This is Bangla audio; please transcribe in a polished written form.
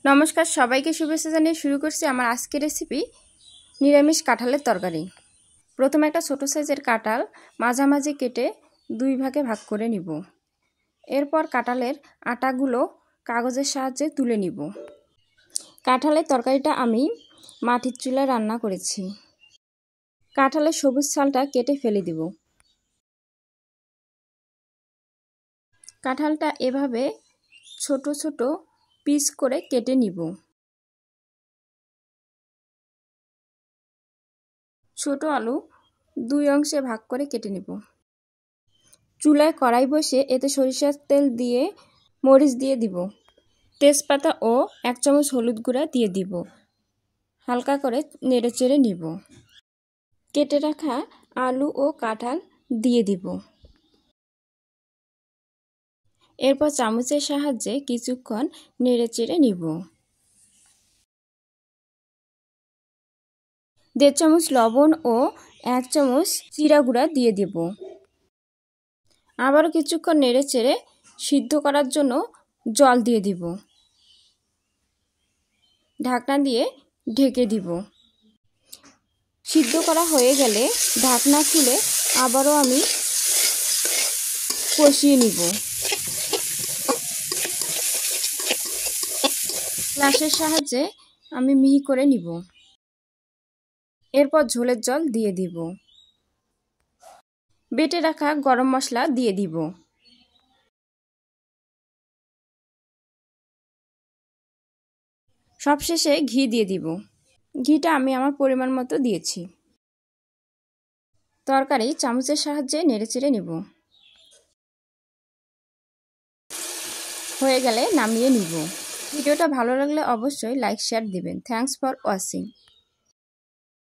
নমস্কার, সবাইকে শুভেচ্ছা জানিয়ে শুরু করছি আমার আজকের রেসিপি নিরামিষ কাঁঠালের তরকারি। প্রথমে একটা ছোট সাইজের কাঁঠাল মাঝামাঝি কেটে দুই ভাগে ভাগ করে নিব। এরপর কাঁঠালের আটাগুলো কাগজের সাহায্যে তুলে নিব। কাঁঠালের তরকারিটা আমি মাটির চুলায় রান্না করেছি। কাঁঠালের সবুজ ছালটা কেটে ফেলে দিব। কাঁঠালটা এভাবে ছোট ছোট পিস করে কেটে নিব। ছোট আলু দুই অংশে ভাগ করে কেটে নিব। চুলায় কড়াই বসে এতে সরিষার তেল দিয়ে মরিচ দিয়ে দিব, তেজপাতা ও 1 চামচ হলুদ গুঁড়া দিয়ে দিব। হালকা করে নেড়েচেড়ে নিব। কেটে রাখা আলু ও কাঁঠাল দিয়ে দিব। এরপর চামচের সাহায্যে কিছুক্ষণ নেড়েচেড়ে নিব। 1.5 চামচ লবণ ও 1 চামচ জিরা গুঁড়া দিয়ে দিব। আবারও কিছুক্ষণ নেড়েচেড়ে সিদ্ধ করার জন্য জল দিয়ে দিব। ঢাকনা দিয়ে ঢেকে দিব। সিদ্ধ করা হয়ে গেলে ঢাকনা খুলে আবারও আমি কষিয়ে নিব। গ্লাসের সাহায্যে আমি মিহি করে নিব। এরপর ঝোলের জল দিয়ে দিব। বেটে রাখা গরম মশলা দিয়ে দিব। সবশেষে ঘি দিয়ে দিব। ঘিটা আমি আমার পরিমাণ মতো দিয়েছি। তরকারি চামচের সাহায্যে নেড়েচেড়ে নিব। হয়ে গেলে নামিয়ে নিব। ভিডিওটা ভালো লাগলে অবশ্যই লাইক শেয়ার দিবেন। Thanks for watching.